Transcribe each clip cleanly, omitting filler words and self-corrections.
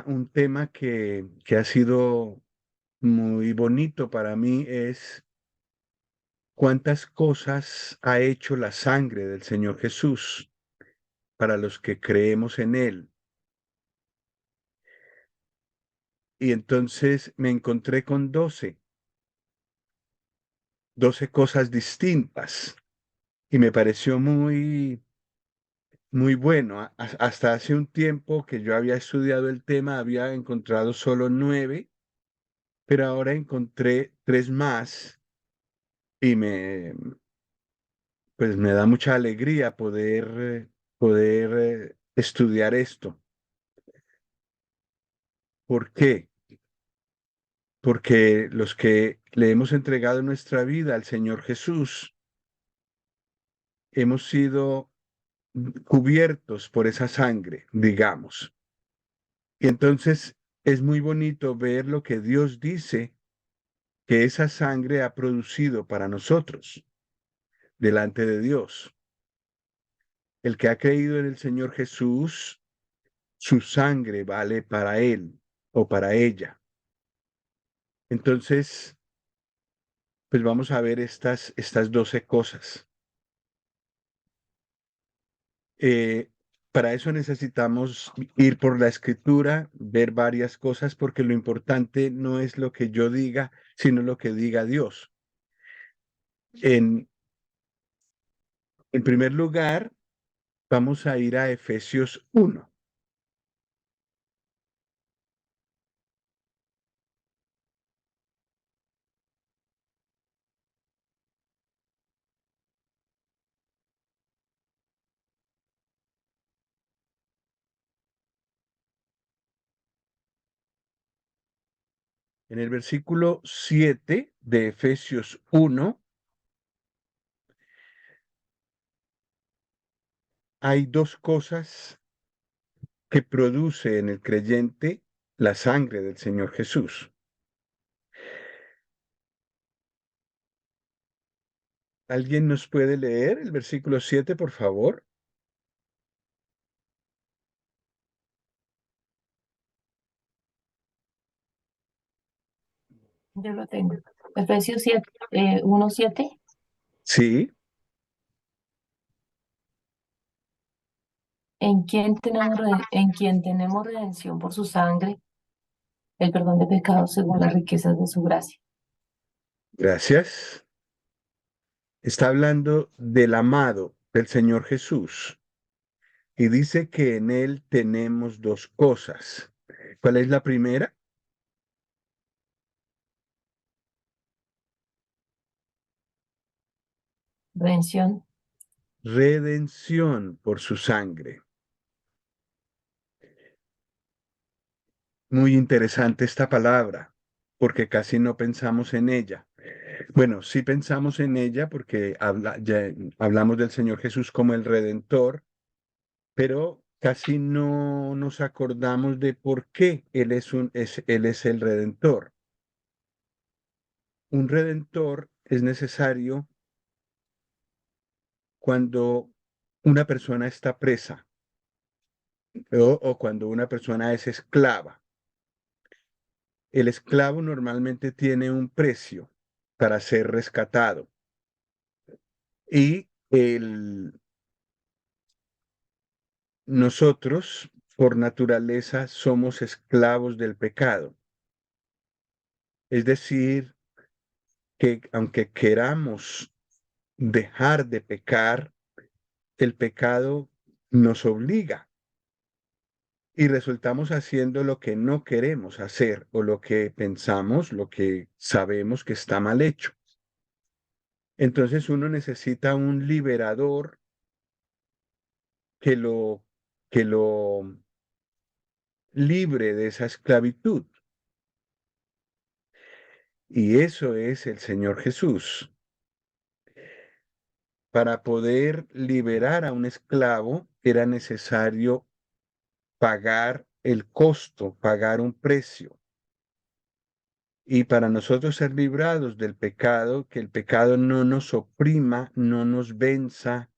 un tema que ha sido muy bonito para mí es cuántas cosas ha hecho la sangre del Señor Jesús para los que creemos en Él. Y entonces me encontré con 12 cosas distintas y me pareció muy bueno. Hasta hace un tiempo que yo había estudiado el tema, había encontrado solo 9, pero ahora encontré 3 más y pues me da mucha alegría poder estudiar esto. ¿Por qué? Porque los que le hemos entregado nuestra vida al Señor Jesús, hemos sido cubiertos por esa sangre, digamos. Y entonces es muy bonito ver lo que Dios dice que esa sangre ha producido para nosotros delante de Dios. El que ha creído en el Señor Jesús, su sangre vale para él o para ella. Entonces, pues vamos a ver estas 12 cosas. Eh, para eso necesitamos ir por la escritura, ver varias cosas, porque lo importante no es lo que yo diga, sino lo que diga Dios. En, en primer lugar, vamos a ir a Efesios 1. En el versículo 7 de Efesios 1 hay 2 cosas que produce en el creyente la sangre del Señor Jesús. ¿Alguien nos puede leer el versículo 7, por favor? Yo lo tengo. Efesios 7, 1:7. Sí, En quien tenemos redención por su sangre, el perdón de pecados según las riquezas de su gracia. gracias. Está hablando del amado del Señor Jesús y dice que en él tenemos 2 cosas. ¿Cuál es la primera? Redención. Redención por su sangre. Muy interesante esta palabra, porque casi no pensamos en ella. Bueno, sí pensamos en ella porque ya hablamos del Señor Jesús como el Redentor, pero casi no nos acordamos de por qué Él es el Redentor. Un Redentor es necesario cuando una persona está presa o cuando una persona es esclava. El esclavo normalmente tiene un precio para ser rescatado y nosotros, por naturaleza, somos esclavos del pecado. Es decir, que aunque queramos dejar de pecar, el pecado nos obliga y resultamos haciendo lo que no queremos hacer o lo que pensamos, lo que sabemos que está mal hecho. Entonces uno necesita un liberador que que lo libre de esa esclavitud. Y eso es el Señor Jesús. Para poder liberar a un esclavo era necesario pagar el costo, pagar un precio. Y para nosotros ser librados del pecado, que el pecado no nos oprima, no nos venza,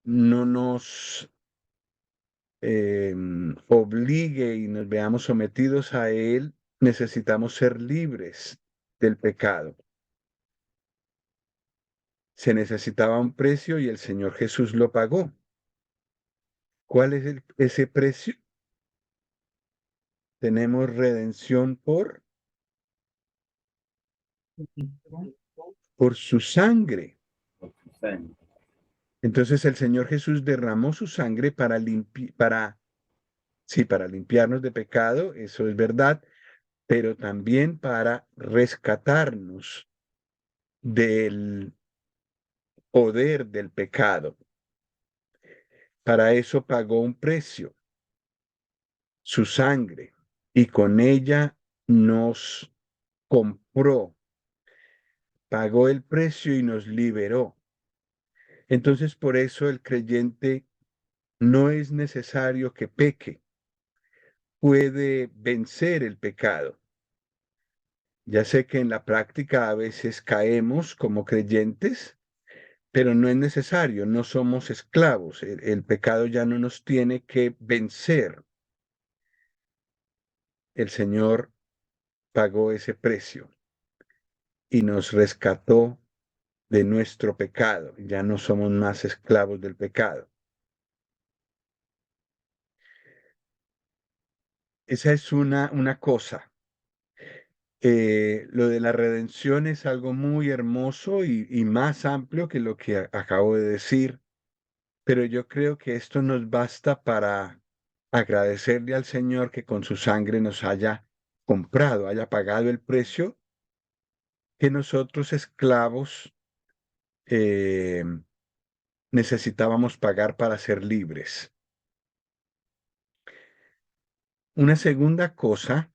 no nos obligue y nos veamos sometidos a Él, necesitamos ser libres del pecado. Se necesitaba un precio y el Señor Jesús lo pagó. ¿Cuál es ese precio? Tenemos redención por su sangre. Entonces el Señor Jesús derramó su sangre para limpiarnos de pecado, eso es verdad, pero también para rescatarnos del poder del pecado. Para eso pagó un precio, su sangre, y con ella nos compró, pagó el precio y nos liberó. Entonces, por eso el creyente no es necesario que peque, puede vencer el pecado. Ya sé que en la práctica a veces caemos como creyentes, pero no es necesario, no somos esclavos, el pecado ya no nos tiene que vencer. El Señor pagó ese precio y nos rescató de nuestro pecado, ya no somos más esclavos del pecado. Esa es una cosa. Lo de la redención es algo muy hermoso y más amplio que lo que acabo de decir, pero yo creo que esto nos basta para agradecerle al Señor que con su sangre nos haya comprado, haya pagado el precio que nosotros esclavos eh, necesitábamos pagar para ser libres. Una segunda cosa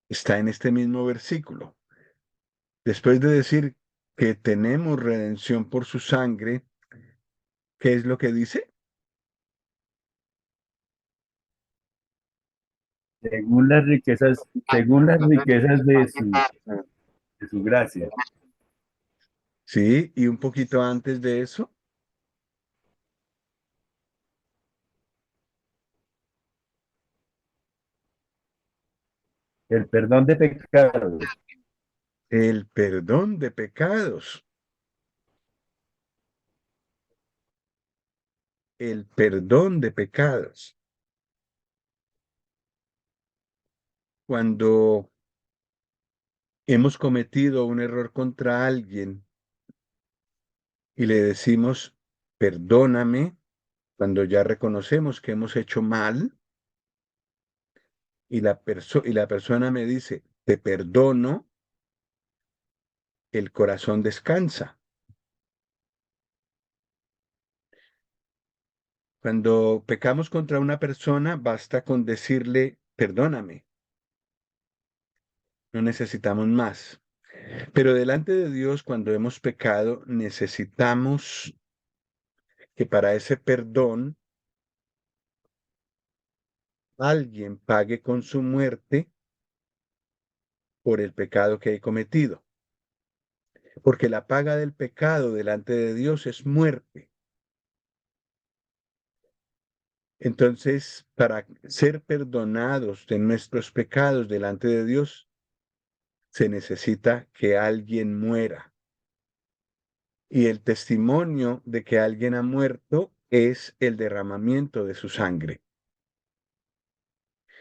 está en este mismo versículo. Después de decir que tenemos redención por su sangre, ¿qué es lo que dice? Según las riquezas de su gracia. Sí, y un poquito antes de eso, El perdón de pecados. el perdón de pecados, el perdón de pecados. Cuando hemos cometido un error contra alguien y le decimos, perdóname, cuando ya reconocemos que hemos hecho mal y la persona me dice, te perdono, el corazón descansa. Cuando pecamos contra una persona, basta con decirle, perdóname, no necesitamos más. Pero delante de Dios, cuando hemos pecado, necesitamos que para ese perdón alguien pague con su muerte por el pecado que he cometido. Porque la paga del pecado delante de Dios es muerte. Entonces, para ser perdonados de nuestros pecados delante de Dios, se necesita que alguien muera. Y el testimonio de que alguien ha muerto es el derramamiento de su sangre.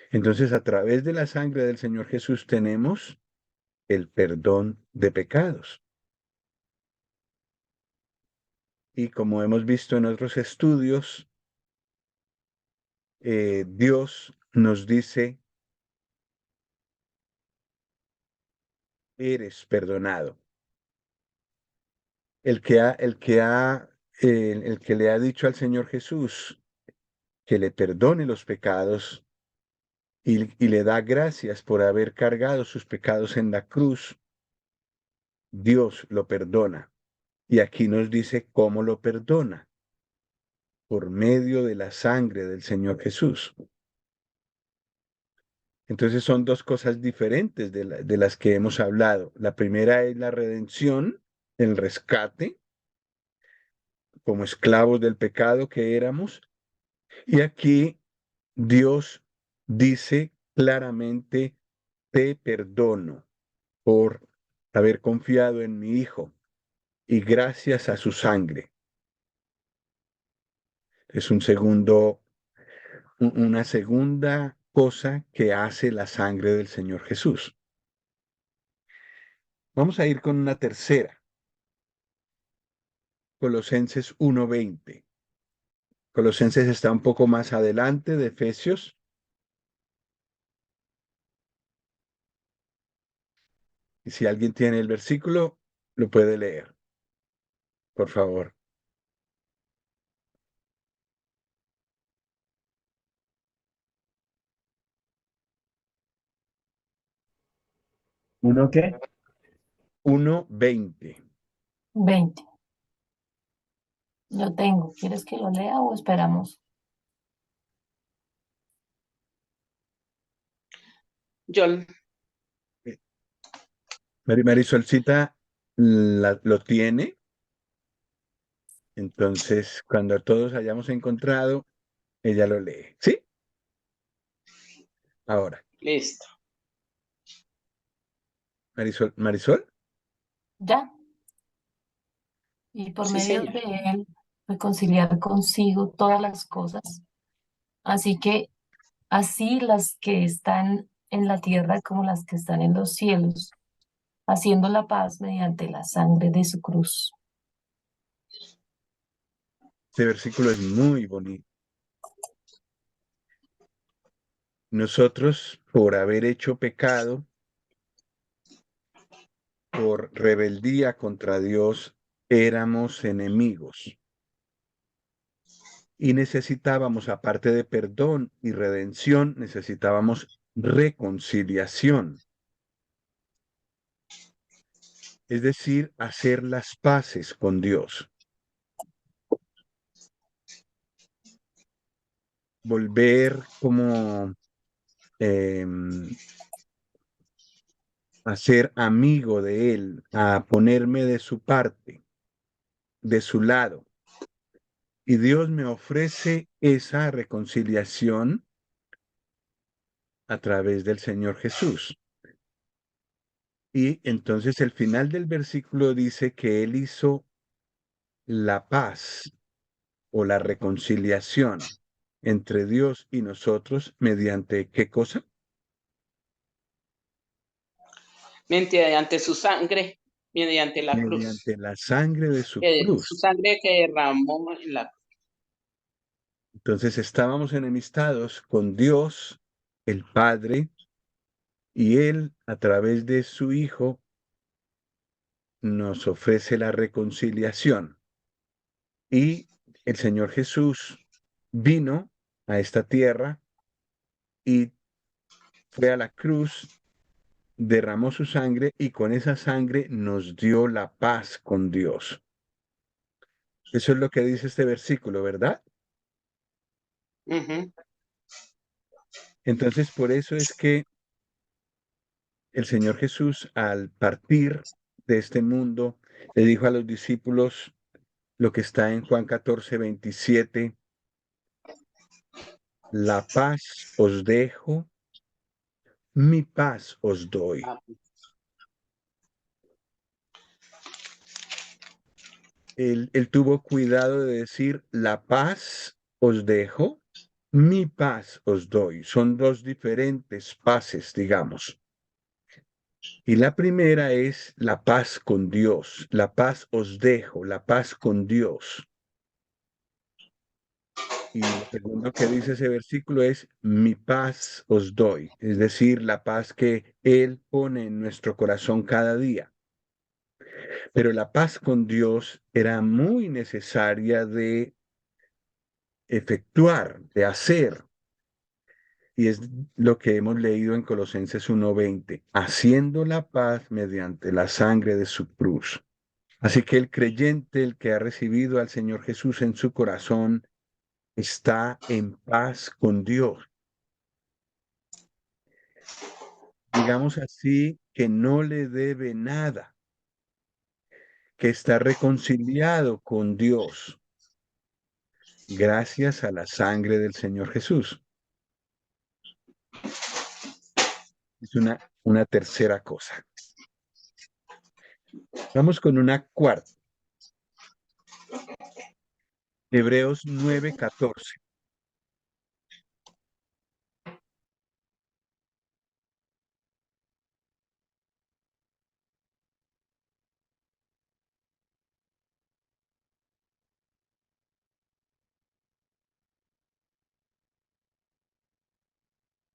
Entonces, a través de la sangre del Señor Jesús tenemos el perdón de pecados. Y como hemos visto en otros estudios, Dios nos dice, eres perdonado. El que le ha dicho al Señor Jesús que le perdone los pecados y le da gracias por haber cargado sus pecados en la cruz, Dios lo perdona. Y aquí nos dice cómo lo perdona, por medio de la sangre del Señor Jesús. Entonces son dos cosas diferentes de las que hemos hablado. La primera es la redención, el rescate, como esclavos del pecado que éramos. Y aquí Dios dice claramente, te perdono por haber confiado en mi Hijo y gracias a su sangre. Es una segunda cosa que hace la sangre del Señor Jesús. Vamos a ir con una tercera. Colosenses 1:20. Colosenses está un poco más adelante de Efesios. Y si alguien tiene el versículo, lo puede leer, por favor. ¿Uno qué? 1:20. 20. Lo tengo. ¿Quieres que lo lea o esperamos? Yo, Marisolcita lo tiene. Entonces, cuando todos hayamos encontrado, ella lo lee. ¿Sí? Ahora, listo. Marisol. Ya. Y por Sí, medio señor. de él, reconciliar consigo todas las cosas. Así que, así las que están en la tierra como las que están en los cielos, haciendo la paz mediante la sangre de su cruz. Este versículo es muy bonito. Nosotros, por haber hecho pecado, por rebeldía contra Dios, éramos enemigos. Y necesitábamos, aparte de perdón y redención, necesitábamos reconciliación. Es decir, hacer las paces con Dios. Volver como a ser amigo de Él, a ponerme de su parte, de su lado. Y Dios me ofrece esa reconciliación a través del Señor Jesús. Y entonces el final del versículo dice que Él hizo la paz o la reconciliación entre Dios y nosotros mediante ¿qué cosa? Mediante su sangre, mediante la cruz. Mediante la sangre de su Su cruz. sangre que derramó en la cruz. Entonces estábamos enemistados con Dios, el Padre, y Él, a través de su Hijo, nos ofrece la reconciliación. Y el Señor Jesús vino a esta tierra y fue a la cruz, derramó su sangre y con esa sangre nos dio la paz con Dios. Eso es lo que dice este versículo, ¿verdad? Ujú. Entonces, por eso es que el Señor Jesús, al partir de este mundo, le dijo a los discípulos lo que está en Juan 14:27, la paz os dejo, mi paz os doy. Ah, Él tuvo cuidado de decir, la paz os dejo, mi paz os doy. Son dos diferentes paces, digamos. Y la primera es la paz con Dios, la paz os dejo, la paz con Dios. Y lo segundo que dice ese versículo es, mi paz os doy, es decir, la paz que Él pone en nuestro corazón cada día. Pero la paz con Dios era muy necesaria de efectuar, de hacer. Y es lo que hemos leído en Colosenses 1:20, haciendo la paz mediante la sangre de su cruz. Así que el creyente, el que ha recibido al Señor Jesús en su corazón, está en paz con Dios. Digamos así, que no le debe nada, que está reconciliado con Dios gracias a la sangre del Señor Jesús. una tercera cosa. Vamos con una cuarta. Hebreos 9:14.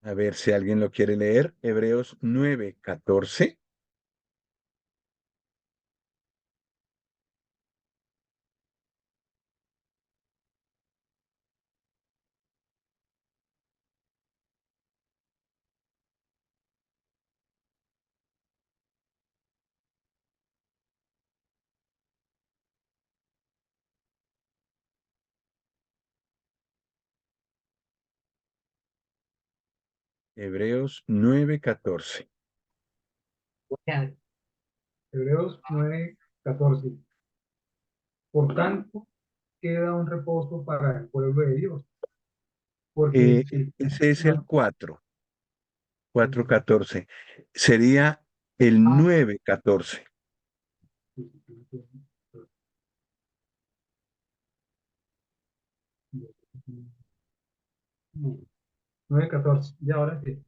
A ver si alguien lo quiere leer. Hebreos 9:14. Hebreos 9:14. Hebreos 9:14. Por tanto, queda un reposo para el pueblo de Dios. Porque Ese es el 4:14. Sería el 9:14. No, 9:14. Y ahora sí.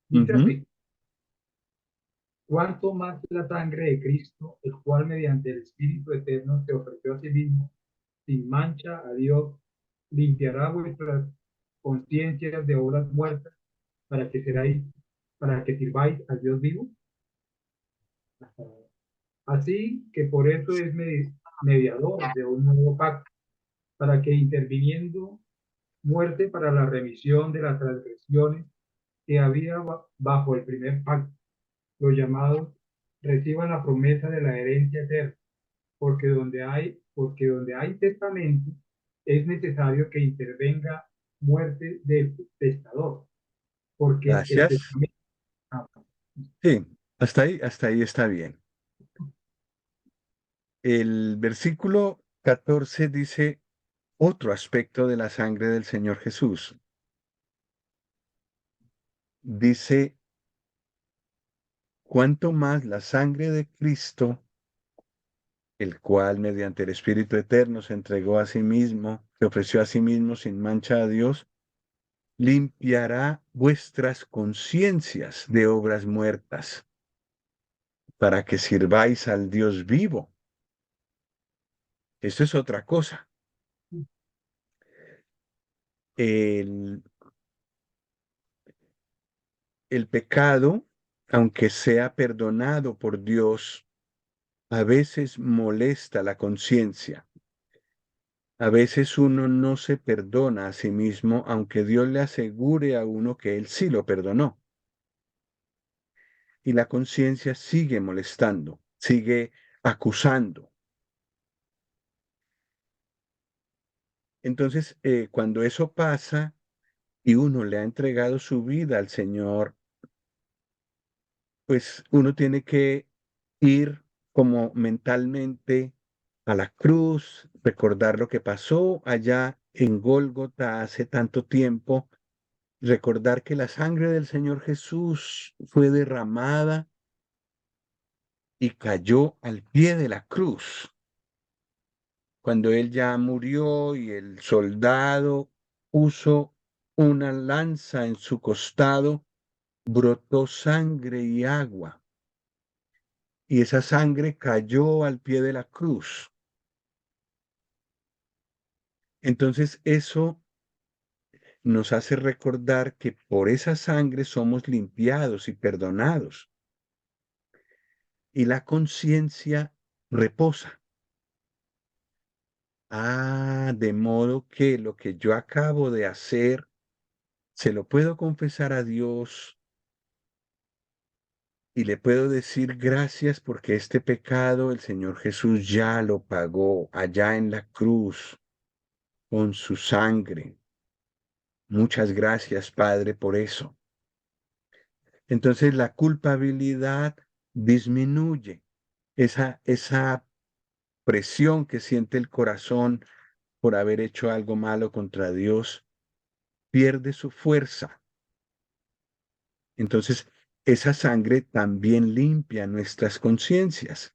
Dice Ujú. así: cuánto más la sangre de Cristo, el cual mediante el Espíritu Eterno se ofreció a sí mismo, sin mancha a Dios, limpiará vuestras conciencias de obras muertas para que sirváis al Dios vivo. Así que por eso es mediador de un nuevo pacto, para que interviniendo muerte para la remisión de las transgresiones que había bajo el primer pacto, los llamados reciban la promesa de la herencia eterna, porque donde hay testamento es necesario que intervenga muerte del testador, porque el Gracias. testamento. Sí, hasta ahí está bien. El versículo 14 dice otro aspecto de la sangre del Señor Jesús. Dice, cuánto más la sangre de Cristo, el cual mediante el Espíritu Eterno se entregó a sí mismo, se ofreció a sí mismo sin mancha a Dios, limpiará vuestras conciencias de obras muertas, para que sirváis al Dios vivo. Esto es otra cosa. El, el pecado, aunque sea perdonado por Dios, a veces molesta la conciencia. A veces uno no se perdona a sí mismo, aunque Dios le asegure a uno que Él sí lo perdonó. Y la conciencia sigue molestando, sigue acusando. Entonces, cuando eso pasa y uno le ha entregado su vida al Señor, pues uno tiene que ir como mentalmente a la cruz, recordar lo que pasó allá en Gólgota hace tanto tiempo, recordar que la sangre del Señor Jesús fue derramada y cayó al pie de la cruz. Cuando él ya murió y el soldado puso una lanza en su costado, brotó sangre y agua, y esa sangre cayó al pie de la cruz. Entonces eso nos hace recordar que por esa sangre somos limpiados y perdonados, y la conciencia reposa. De modo que lo que yo acabo de hacer, se lo puedo confesar a Dios y le puedo decir gracias porque este pecado el Señor Jesús ya lo pagó allá en la cruz con su sangre. Muchas gracias, Padre, por eso. Entonces la culpabilidad disminuye. Esa presión que siente el corazón por haber hecho algo malo contra Dios pierde su fuerza. Entonces esa sangre también limpia nuestras conciencias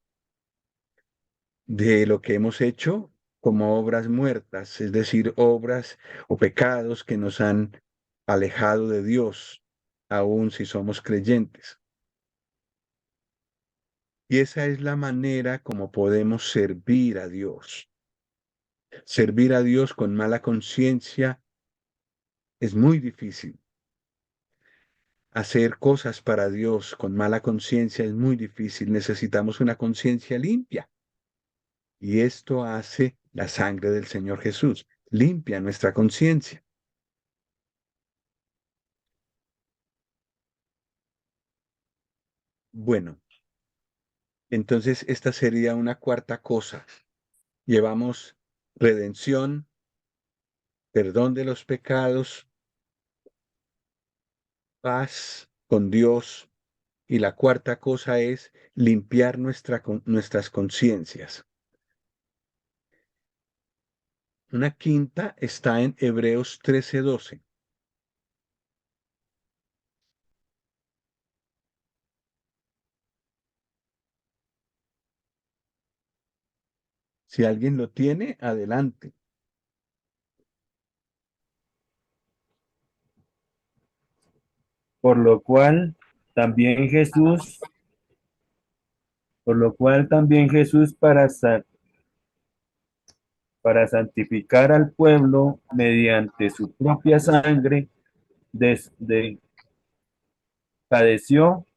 de lo que hemos hecho como obras muertas, es decir, obras o pecados que nos han alejado de Dios, aun si somos creyentes. Y esa es la manera como podemos servir a Dios. Servir a Dios con mala conciencia es muy difícil. Hacer cosas para Dios con mala conciencia es muy difícil. Necesitamos una conciencia limpia. Y esto hace la sangre del Señor Jesús. Limpia nuestra conciencia. Bueno, entonces esta sería una cuarta cosa. Llevamos redención, perdón de los pecados, paz con Dios. Y la cuarta cosa es limpiar nuestras conciencias. Una quinta está en Hebreos 13:12. Si alguien lo tiene, adelante. Por lo cual también Jesús, para santificar al pueblo mediante su propia sangre, padeció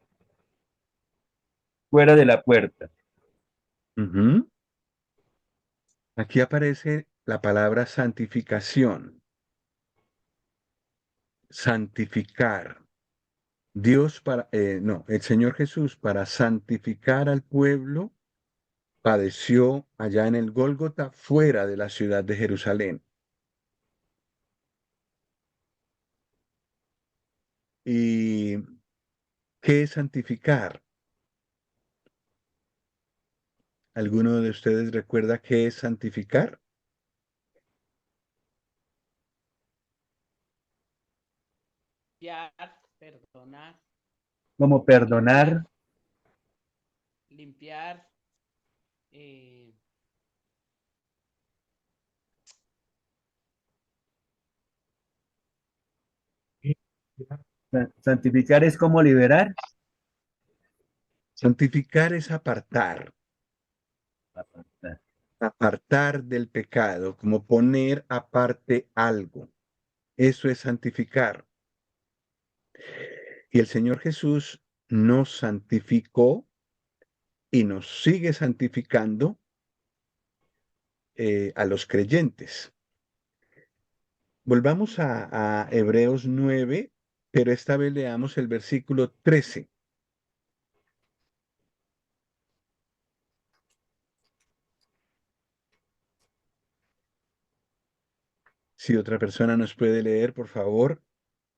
fuera de la puerta. Ujú. Aquí aparece la palabra santificación. Santificar. El Señor Jesús para santificar al pueblo padeció allá en el Gólgota, fuera de la ciudad de Jerusalén. ¿Y qué es santificar? ¿Alguno de ustedes recuerda qué es santificar? Limpiar, perdonar, Como perdonar, limpiar, eh, santificar es como liberar. Santificar es apartar, apartar del pecado, como poner aparte algo. Eso es santificar. Y el Señor Jesús nos santificó y nos sigue santificando a los creyentes. Volvamos a Hebreos 9, pero esta vez leamos el versículo 13. Si otra persona nos puede leer, por favor,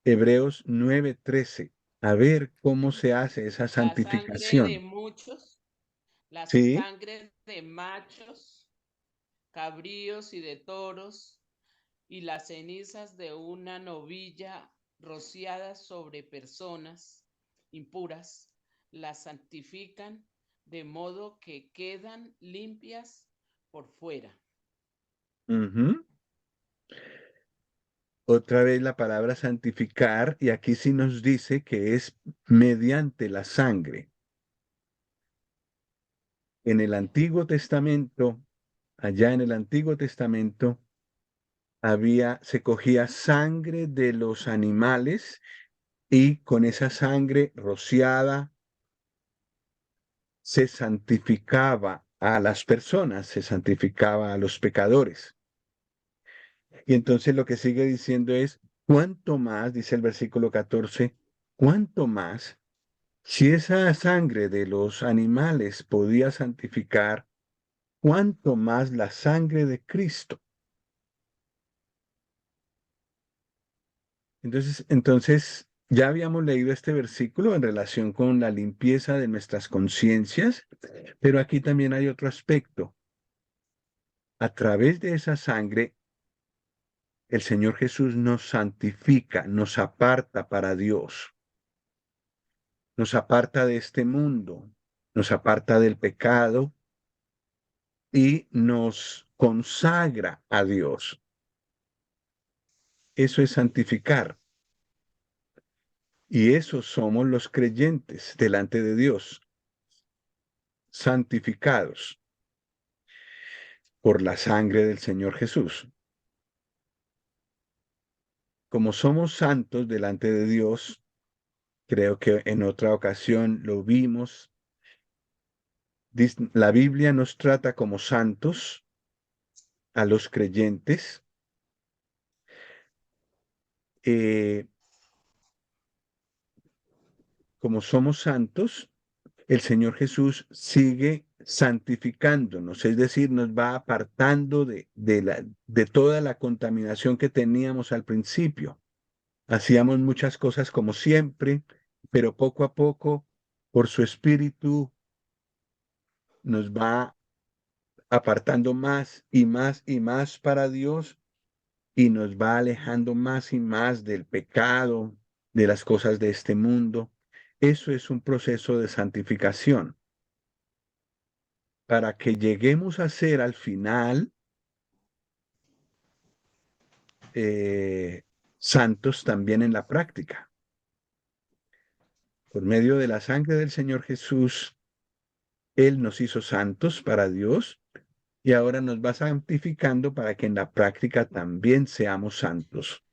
Hebreos 9:13. A ver cómo se hace esa la sangre de santificación. muchos, la ¿Sí? sangre de machos, cabríos y de toros, y las cenizas de una novilla rociadas sobre personas impuras, las santifican de modo que quedan limpias por fuera. Ujú. Otra vez la palabra santificar, y aquí sí nos dice que es mediante la sangre. En el Antiguo Testamento, allá en el Antiguo Testamento, se cogía sangre de los animales y con esa sangre rociada se santificaba a las personas, se santificaba a los pecadores. Y entonces lo que sigue diciendo es, cuánto más, dice el versículo 14, cuánto más, si esa sangre de los animales podía santificar, cuánto más la sangre de Cristo. Entonces, ya habíamos leído este versículo en relación con la limpieza de nuestras conciencias, pero aquí también hay otro aspecto. A través de esa sangre, el Señor Jesús nos santifica, nos aparta para Dios. nos aparta de este mundo, nos aparta del pecado y nos consagra a Dios. Eso es santificar. Y eso somos los creyentes delante de Dios, santificados por la sangre del Señor Jesús. Como somos santos delante de Dios, creo que en otra ocasión lo vimos, la Biblia nos trata como santos a los creyentes. Como somos santos, el Señor Jesús sigue santificándonos, es decir, nos va apartando de toda la contaminación que teníamos al principio. Hacíamos muchas cosas como siempre, pero poco a poco, por su Espíritu, nos va apartando más y más y más para Dios y nos va alejando más y más del pecado, de las cosas de este mundo. Eso es un proceso de santificación para que lleguemos a ser al final santos también en la práctica. Por medio de la sangre del Señor Jesús, Él nos hizo santos para Dios y ahora nos va santificando para que en la práctica también seamos santos.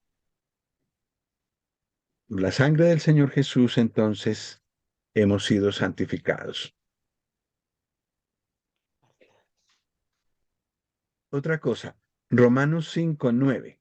La sangre del Señor Jesús, entonces, hemos sido santificados. Otra cosa, Romanos 5:9.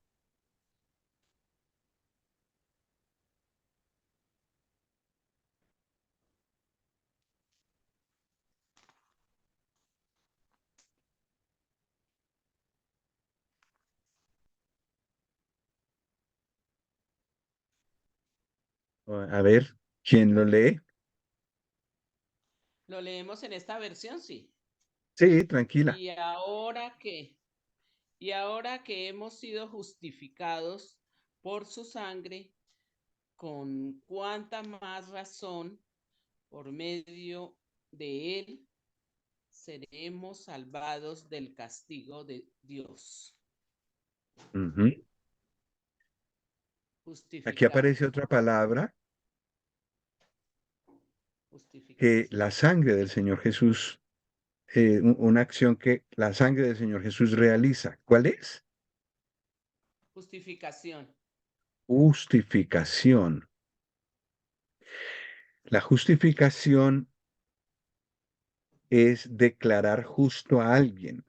A ver, ¿quién lo lee? Lo leemos en esta versión, sí. Sí, tranquila. Y ahora que hemos sido justificados por su sangre, con cuánta más razón, por medio de él, seremos salvados del castigo de Dios. Ujú. Aquí aparece otra palabra, que la sangre del Señor Jesús, una acción que la sangre del Señor Jesús realiza. ¿Cuál es? Justificación. Justificación. La justificación es declarar justo a alguien,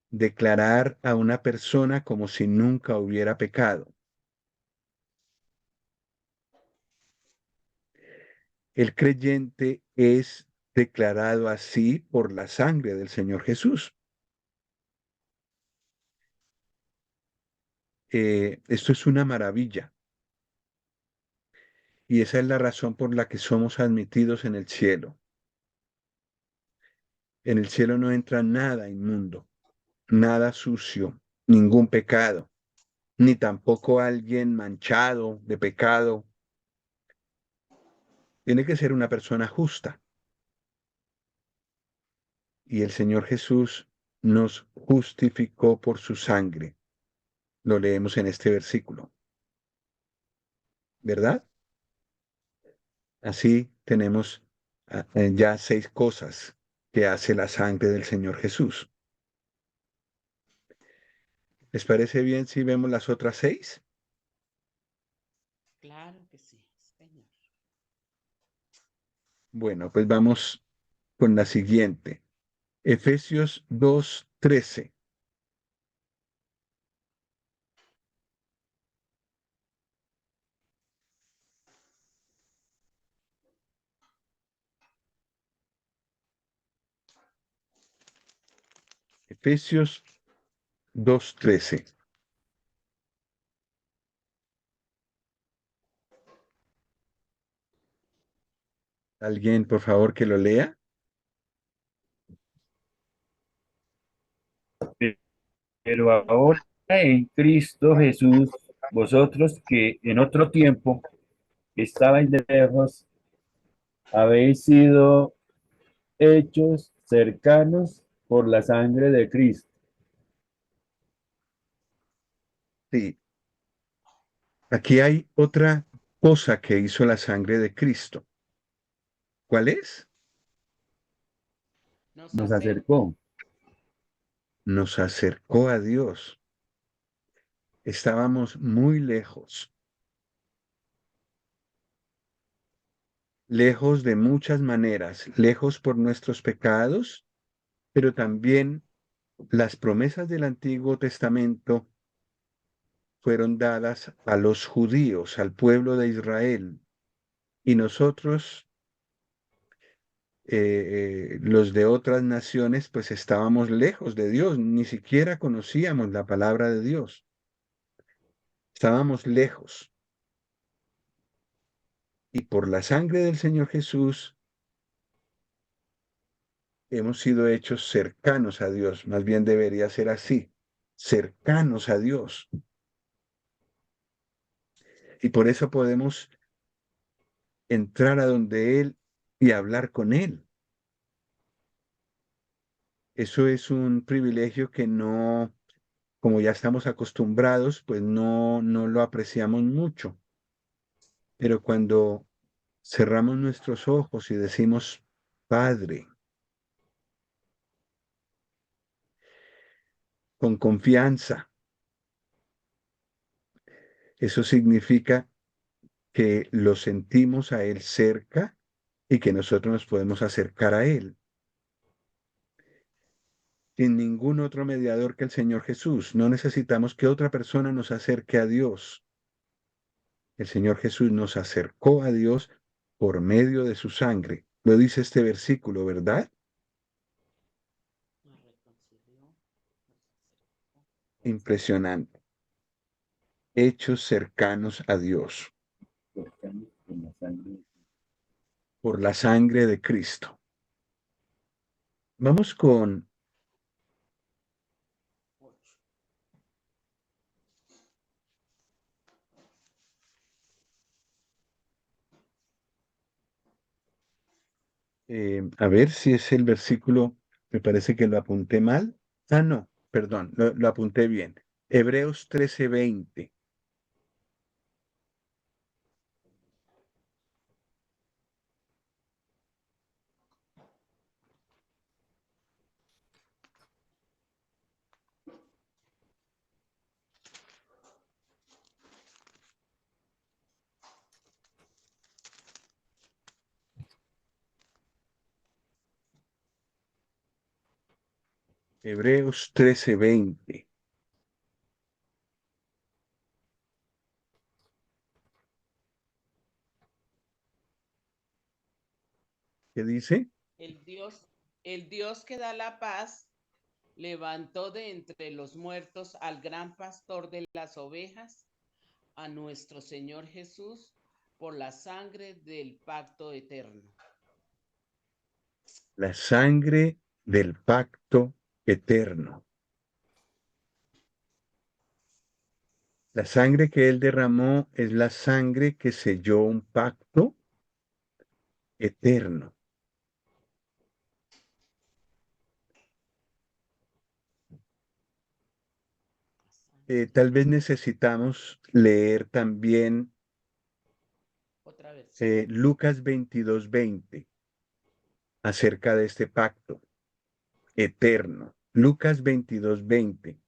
declarar a una persona como si nunca hubiera pecado. El creyente es declarado así por la sangre del Señor Jesús. Esto es una maravilla. Y esa es la razón por la que somos admitidos en el cielo. En el cielo no entra nada inmundo, nada sucio, ningún pecado, ni tampoco alguien manchado de pecado. Tiene que ser una persona justa. Y el Señor Jesús nos justificó por su sangre. Lo leemos en este versículo. ¿Verdad? Así tenemos ya 6 cosas que hace la sangre del Señor Jesús. ¿Les parece bien si vemos las otras 6? Claro que sí, Señor. Bueno, pues vamos con la siguiente. Efesios 2:13. Efesios 2:13. ¿Alguien, por favor, que lo lea? Pero ahora en Cristo Jesús, vosotros que en otro tiempo estabais lejos, habéis sido hechos cercanos por la sangre de Cristo. Sí, aquí hay otra cosa que hizo la sangre de Cristo. ¿Cuál es? Nos Nos acerca. acercó. Nos acercó a Dios. Estábamos muy lejos, lejos de muchas maneras, lejos por nuestros pecados, pero también las promesas del Antiguo Testamento fueron dadas a los judíos, al pueblo de Israel, y nosotros, los de otras naciones, pues estábamos lejos de Dios, ni siquiera conocíamos la palabra de Dios, estábamos lejos. Y por la sangre del Señor Jesús hemos sido hechos cercanos a Dios, más bien debería ser así, cercanos a Dios. Y por eso podemos entrar a donde Él y hablar con Él. Eso es un privilegio que no, como ya estamos acostumbrados, pues no lo apreciamos mucho. Pero cuando cerramos nuestros ojos y decimos, Padre, con confianza, eso significa que lo sentimos a Él cerca y que nosotros nos podemos acercar a Él. Sin ningún otro mediador que el Señor Jesús. No necesitamos que otra persona nos acerque a Dios. El Señor Jesús nos acercó a Dios por medio de su sangre. Lo dice este versículo, ¿verdad? Nos reconcilió, nos acercó. Impresionante. Hechos cercanos a Dios Cercanos por la sangre. por la sangre de Cristo. Vamos con Ocho. a ver si es el versículo, me parece que lo apunté mal. Ah, no, perdón, lo apunté bien. Hebreos 13:20. Hebreos 13:20. ¿Qué dice? El Dios que da la paz levantó de entre los muertos al gran pastor de las ovejas, a nuestro Señor Jesús, por la sangre del pacto eterno. La sangre del pacto eterno. La sangre que Él derramó es la sangre que selló un pacto eterno. Tal vez necesitamos leer también Otra vez. Lucas 22:20 acerca de este pacto eterno. Lucas 22:20.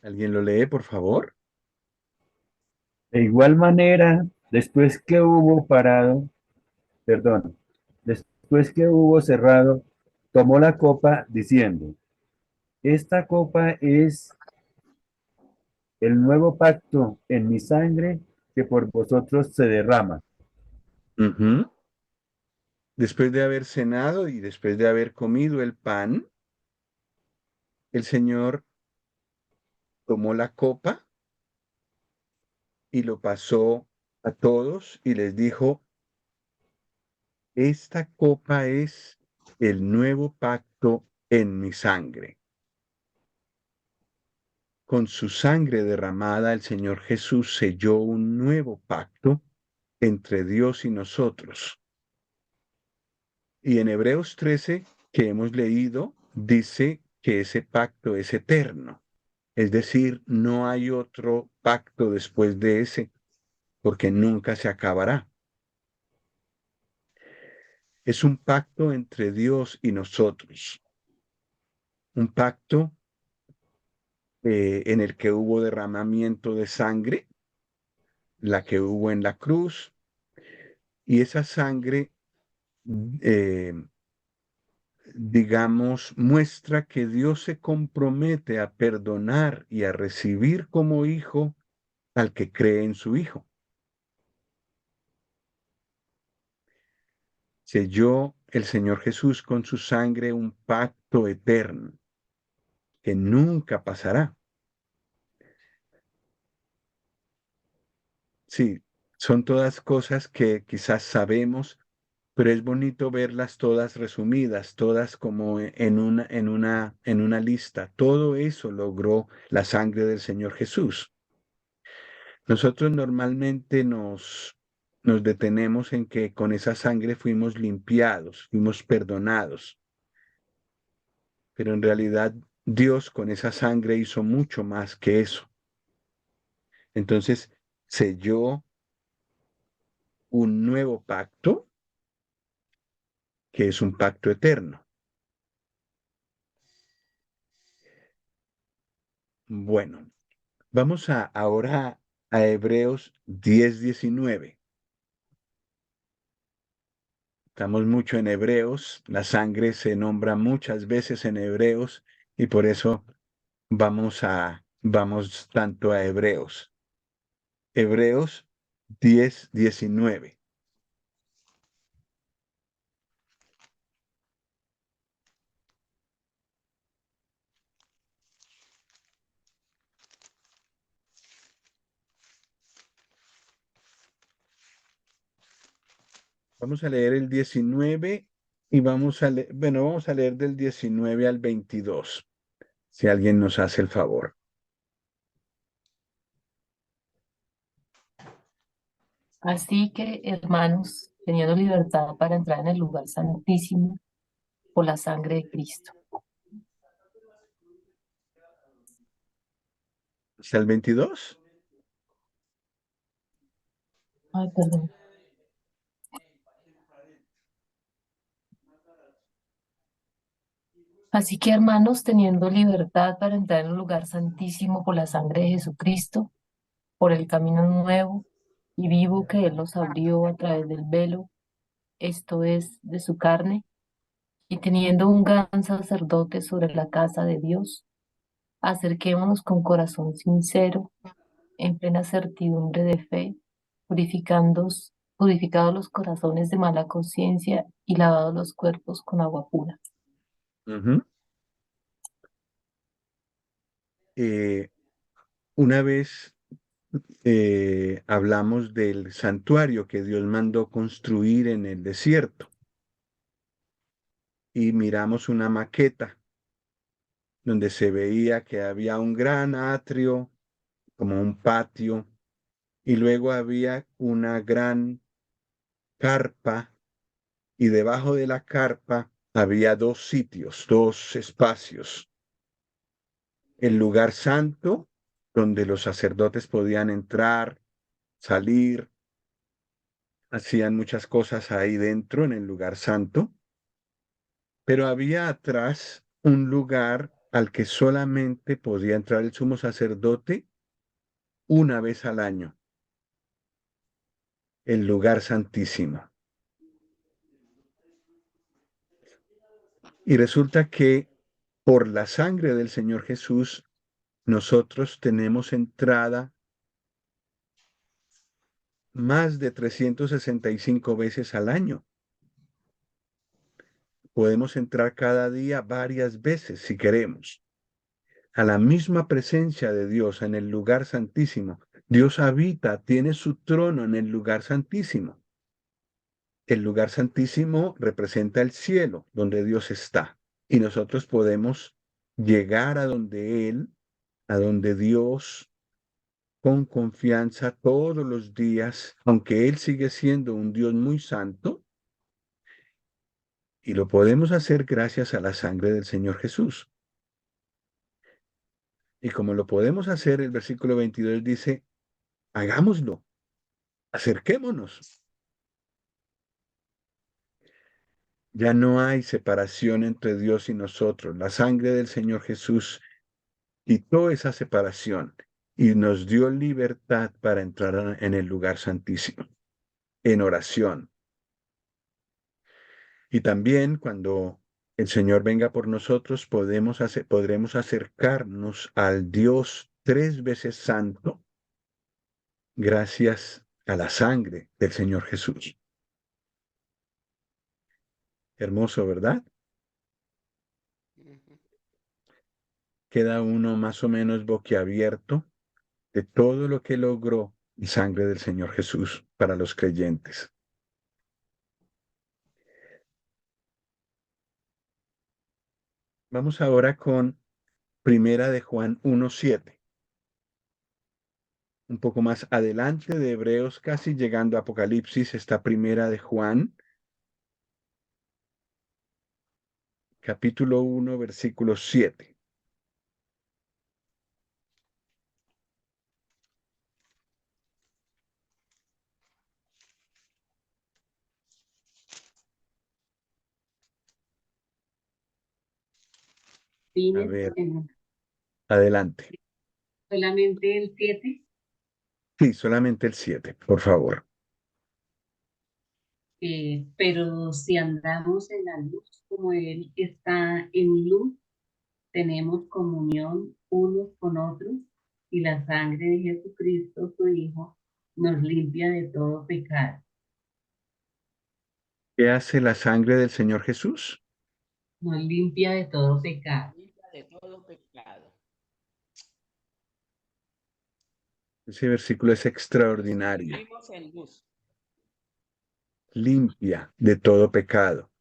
¿Alguien lo lee, por favor? De igual manera, después que hubo cerrado, tomó la copa diciendo, esta copa es el nuevo pacto en mi sangre que por vosotros se derrama. Ujú. después de haber cenado y después de haber comido el pan, el Señor tomó la copa y lo pasó a todos y les dijo, esta copa es el nuevo pacto en mi sangre. Con su sangre derramada, el Señor Jesús selló un nuevo pacto entre Dios y nosotros. Y en Hebreos 13, que hemos leído, dice que ese pacto es eterno. Es decir, no hay otro pacto después de ese, porque nunca se acabará. Es un pacto entre Dios y nosotros. Un pacto en el que hubo derramamiento de sangre, la que hubo en la cruz, y esa sangre, eh, digamos, muestra que Dios se compromete a perdonar y a recibir como hijo al que cree en su Hijo. Selló el Señor Jesús con su sangre un pacto eterno que nunca pasará. Sí, son todas cosas que quizás sabemos, pero es bonito verlas todas resumidas, todas como en una lista. Todo eso logró la sangre del Señor Jesús. Nosotros normalmente nos detenemos en que con esa sangre fuimos limpiados, fuimos perdonados, pero en realidad Dios con esa sangre hizo mucho más que eso. Entonces selló un nuevo pacto que es un pacto eterno. Bueno, vamos ahora a Hebreos 10:19. Estamos mucho en Hebreos, la sangre se nombra muchas veces en Hebreos y por eso vamos tanto a Hebreos. Hebreos 10:19. Vamos a leer el 19 y vamos a leer del 19 al 22, si alguien nos hace el favor. Así que, hermanos, teniendo libertad para entrar en el lugar santísimo por la sangre de Cristo. ¿Hasta el 22? Ay, perdón. Así que, hermanos, teniendo libertad para entrar en el lugar santísimo por la sangre de Jesucristo, por el camino nuevo y vivo que Él nos abrió a través del velo, esto es, de su carne, y teniendo un gran sacerdote sobre la casa de Dios, acerquémonos con corazón sincero, en plena certidumbre de fe, purificados los corazones de mala conciencia y lavados los cuerpos con agua pura. Ujú. Una vez hablamos del santuario que Dios mandó construir en el desierto y miramos una maqueta donde se veía que había un gran atrio, como un patio, y luego había una gran carpa y debajo de la carpa había dos sitios, dos espacios. El lugar santo, donde los sacerdotes podían entrar, salir, hacían muchas cosas ahí dentro en el lugar santo, pero había atrás un lugar al que solamente podía entrar el sumo sacerdote una vez al año, el lugar santísimo. Y resulta que por la sangre del Señor Jesús, nosotros tenemos entrada más de 365 veces al año. podemos entrar cada día varias veces si queremos a la misma presencia de Dios en el lugar santísimo. Dios habita, tiene su trono en el lugar santísimo. El lugar santísimo representa el cielo, donde Dios está. Y nosotros podemos llegar a donde Él, a donde Dios, con confianza todos los días, aunque Él sigue siendo un Dios muy santo, y lo podemos hacer gracias a la sangre del Señor Jesús. Y como lo podemos hacer, el versículo 22 dice, hagámoslo, acerquémonos. Ya no hay separación entre Dios y nosotros. La sangre del Señor Jesús quitó esa separación y nos dio libertad para entrar en el lugar santísimo, en oración. Y también cuando el Señor venga por nosotros, podremos acercarnos al Dios 3 veces santo gracias a la sangre del Señor Jesús. Hermoso, ¿verdad? Ujú. Queda uno más o menos boquiabierto de todo lo que logró la sangre del Señor Jesús para los creyentes. Vamos ahora con Primera de Juan 1:7. Un poco más adelante de Hebreos, casi llegando a Apocalipsis, está Primera de Juan, capítulo 1, versículo 7. A ver, adelante. Solamente el 7, Sí, solamente el 7, por favor. pero si andamos en la luz como Él está en luz, tenemos comunión unos con otros y la sangre de Jesucristo, su Hijo, nos limpia de todo pecado. ¿Qué hace la sangre del Señor Jesús? Nos limpia de todo pecado. Limpia de todo pecado. Ese versículo es Los que extraordinario. vivimos en luz. Limpia de todo pecado.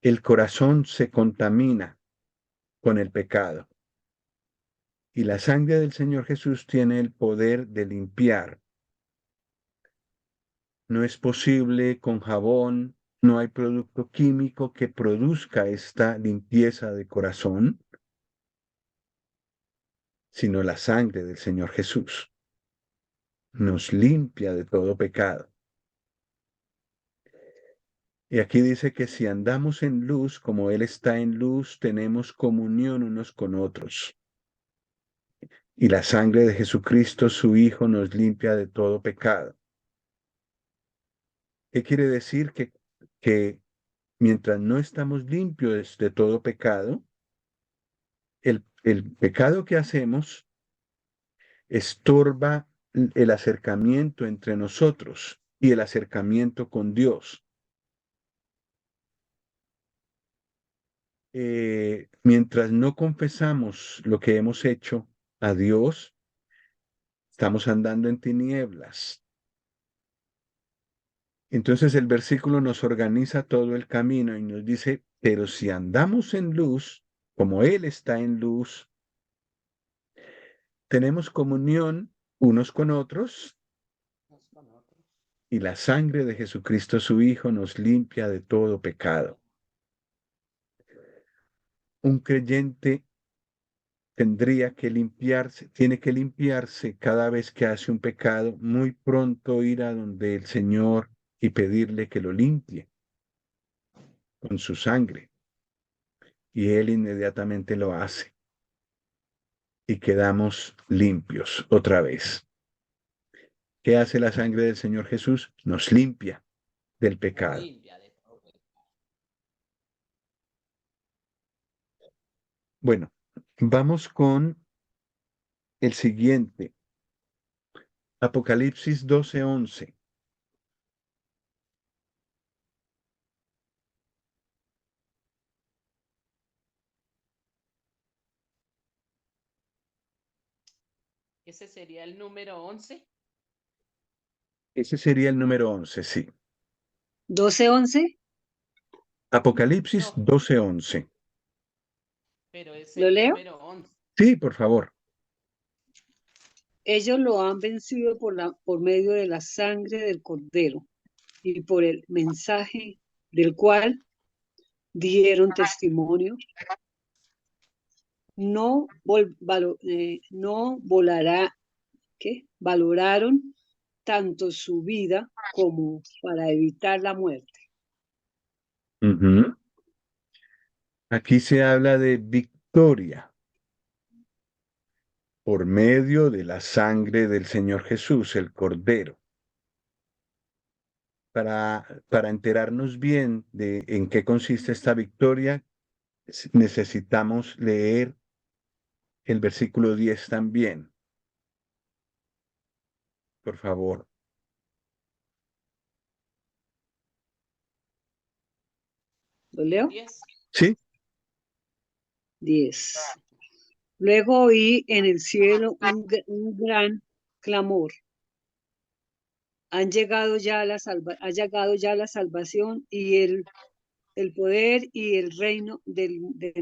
El corazón se contamina con el pecado. Y la sangre del Señor Jesús tiene el poder de limpiar. No es posible con jabón, no hay producto químico que produzca esta limpieza de corazón, sino la sangre del Señor Jesús. Nos limpia de todo pecado. Y aquí dice que si andamos en luz, como Él está en luz, tenemos comunión unos con otros. Y la sangre de Jesucristo, su Hijo, nos limpia de todo pecado. ¿Qué quiere decir? Que mientras no estamos limpios de todo pecado, el pecado que hacemos estorba el acercamiento entre nosotros y el acercamiento con Dios. Mientras no confesamos lo que hemos hecho a Dios, estamos andando en tinieblas. Entonces el versículo nos organiza todo el camino y nos dice, pero si andamos en luz, como Él está en luz, tenemos comunión unos con otros Unos con otros. y la sangre de Jesucristo su Hijo nos limpia de todo pecado. Un creyente tiene que limpiarse cada vez que hace un pecado, muy pronto ir a donde el Señor y pedirle que lo limpie con su sangre. Y Él inmediatamente lo hace. Y quedamos limpios otra vez. ¿Qué hace la sangre del Señor Jesús? Nos limpia del Nos pecado. limpia de todo pecado. Bueno, vamos con el siguiente. Apocalipsis 12:11. Ese sería el número 11. Ese sería el número 11, sí. 12:11, Apocalipsis No, 12:11. pero es ¿lo el leo? número 11. Sí, por favor. Ellos lo han vencido por medio de la sangre del Cordero y por el mensaje del cual dieron testimonio. No volará, ¿qué? Valoraron tanto su vida como para evitar la muerte. Ujú. Aquí se habla de victoria por medio de la sangre del Señor Jesús, el Cordero. Para enterarnos bien de en qué consiste esta victoria, necesitamos leer el versículo 10 también, por favor. ¿Lo leo? 10. ¿Sí? 10. Luego oí en el cielo un gran clamor. Ha llegado ya la salvación y el poder y el reino de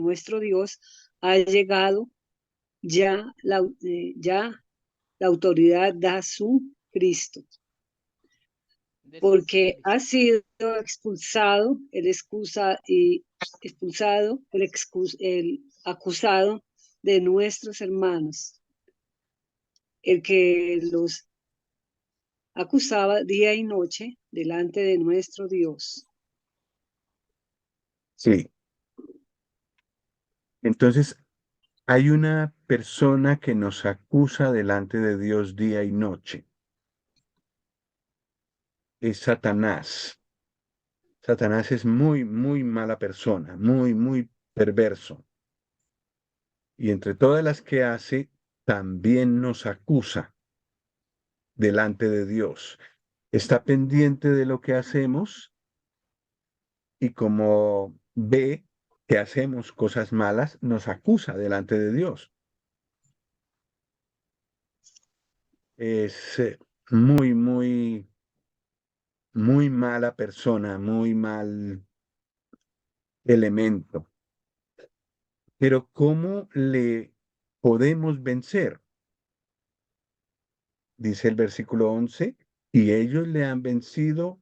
nuestro Dios. Ha llegado ya la autoridad da su Cristo, De sus porque ha sido expulsado el acusado de nuestros hermanos, el que los acusaba día y noche delante de nuestro Dios. Sí. Entonces, hay una persona que nos acusa delante de Dios día y noche. Es Satanás. Satanás es muy, muy mala persona, muy, muy perverso. Y entre todas las que hace, también nos acusa delante de Dios. Está pendiente de lo que hacemos y como ve que hacemos cosas malas, nos acusa delante de Dios. Es muy, muy, muy mala persona, muy mal elemento. Pero ¿cómo le podemos vencer? Dice el versículo 11, y ellos le han vencido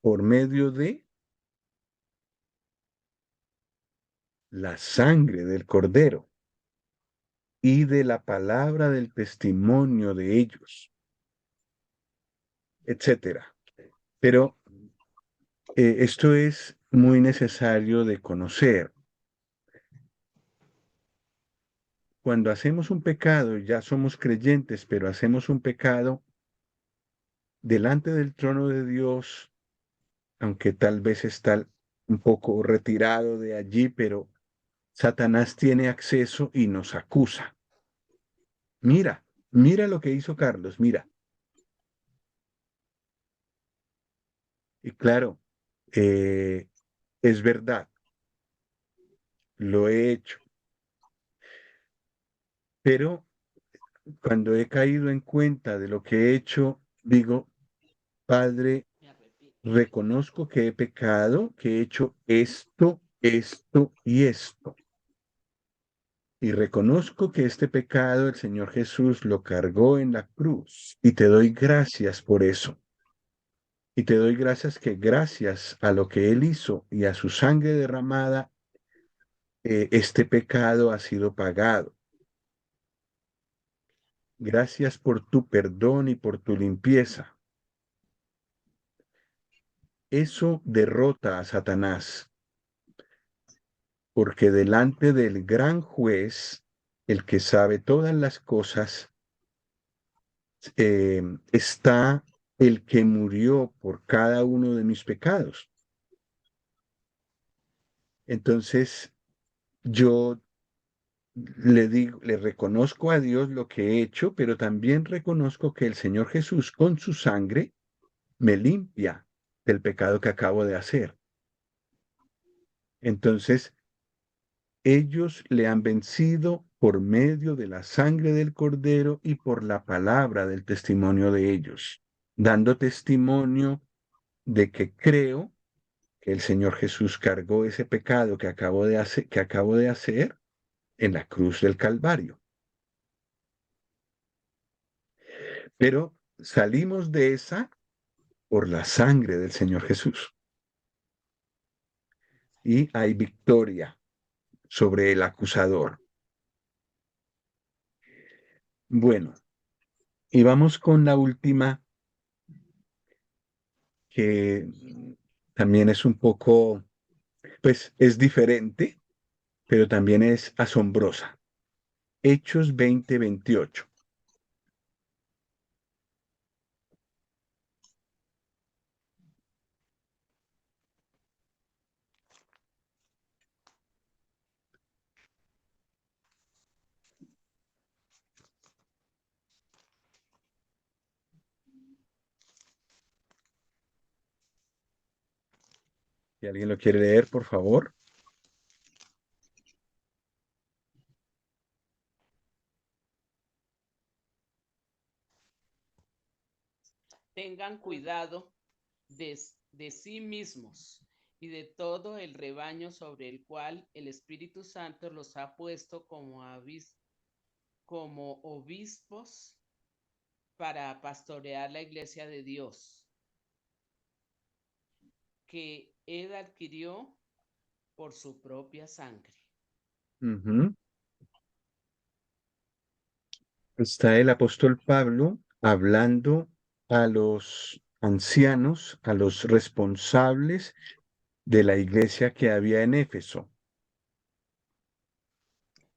por medio de la sangre del Cordero y de la palabra del testimonio de ellos, etcétera. Pero esto es muy necesario de conocer. Cuando hacemos un pecado, ya somos creyentes, pero hacemos un pecado delante del trono de Dios, aunque tal vez está un poco retirado de allí, pero Satanás tiene acceso y nos acusa. Mira, mira lo que hizo Carlos, mira. Y claro, es verdad, lo he hecho, pero cuando he caído en cuenta de lo que he hecho, digo, Padre, Me arrepiento. reconozco que he pecado, que he hecho esto, esto y esto. Y reconozco que este pecado el Señor Jesús lo cargó en la cruz. Y te doy gracias por eso. Y te doy gracias que gracias a lo que Él hizo y a su sangre derramada, este pecado ha sido pagado. Gracias por tu perdón y por tu limpieza. Eso derrota a Satanás, porque delante del gran juez, el que sabe todas las cosas, está el que murió por cada uno de mis pecados. Entonces, yo le digo, le reconozco a Dios lo que he hecho, pero también reconozco que el Señor Jesús con su sangre me limpia del pecado que acabo de hacer. Entonces, ellos le han vencido por medio de la sangre del Cordero y por la palabra del testimonio de ellos, dando testimonio de que creo que el Señor Jesús cargó ese pecado que acabo de hacer en la cruz del Calvario. Pero salimos de esa por la sangre del Señor Jesús. Y hay victoria sobre el acusador. Bueno, y vamos con la última, que también es un poco, pues es diferente, pero también es asombrosa. Hechos 20:28. Si alguien lo quiere leer, por favor. Tengan cuidado de sí mismos y de todo el rebaño sobre el cual el Espíritu Santo los ha puesto como obispos para pastorear la iglesia de Dios, que Él adquirió por su propia sangre. Está el apóstol Pablo hablando a los ancianos, a los responsables de la iglesia que había en Éfeso.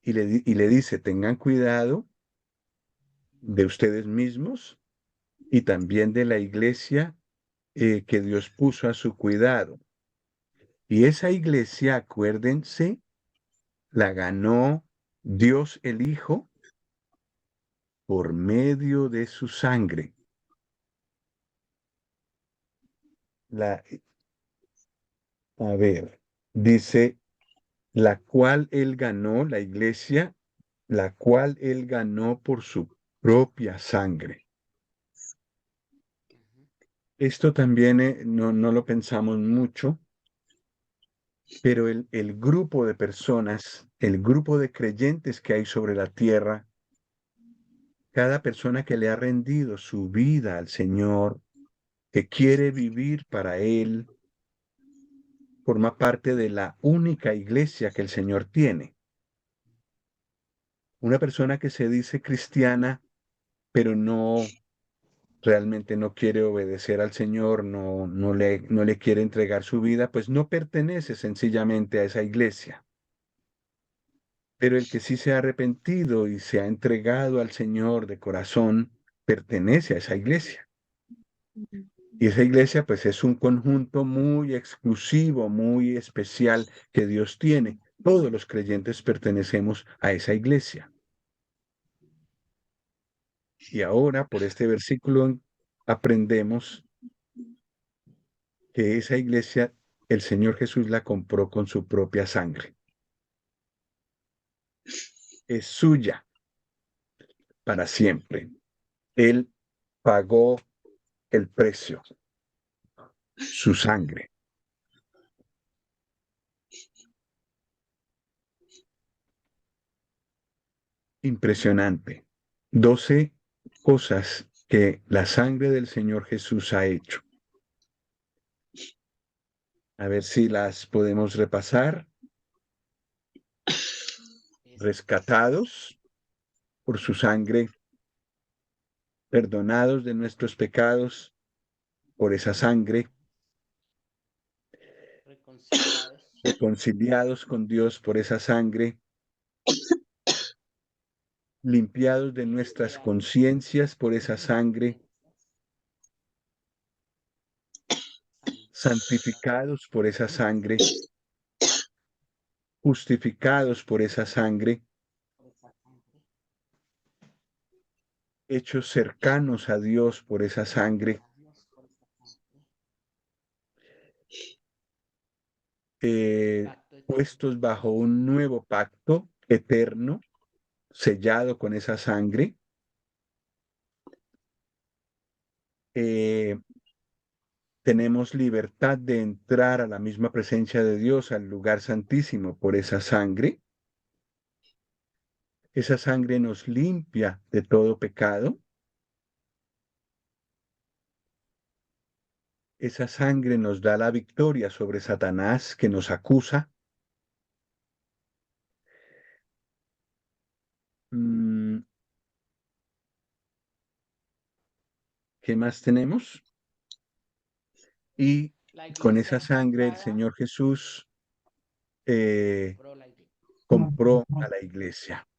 Y le dice, tengan cuidado de ustedes mismos y también de la iglesia que Dios puso a su cuidado. Y esa iglesia, acuérdense, la ganó Dios el Hijo por medio de su sangre. A ver, dice, la cual él ganó, la iglesia, la cual él ganó por su propia sangre. Esto también no lo pensamos mucho, pero el grupo de personas, el grupo de creyentes que hay sobre la tierra, cada persona que le ha rendido su vida al Señor, que quiere vivir para Él, forma parte de la única iglesia que el Señor tiene. Una persona que se dice cristiana, pero realmente no quiere obedecer al Señor, no le quiere entregar su vida, pues no pertenece sencillamente a esa iglesia. Pero el que sí se ha arrepentido y se ha entregado al Señor de corazón, pertenece a esa iglesia. Y esa iglesia pues es un conjunto muy exclusivo, muy especial que Dios tiene. Todos los creyentes pertenecemos a esa iglesia. Y ahora por este versículo aprendemos que esa iglesia el Señor Jesús la compró con su propia sangre. Es suya para siempre. Él pagó el precio, su sangre. Impresionante. 12 cosas que la sangre del Señor Jesús ha hecho. A ver si las podemos repasar. Rescatados por su sangre, perdonados de nuestros pecados por esa sangre, reconciliados con Dios por esa sangre, limpiados de nuestras conciencias por esa sangre, santificados por esa sangre, justificados por esa sangre, hechos cercanos a Dios por esa sangre, puestos bajo un nuevo pacto eterno sellado con esa sangre, tenemos libertad de entrar a la misma presencia de Dios, al lugar santísimo, por esa sangre. Esa sangre nos limpia de todo pecado. Esa sangre nos da la victoria sobre Satanás que nos acusa. ¿Qué más tenemos? Y La con iglesia esa sangre el comprada, Señor Jesús compró la iglesia. compró a la iglesia.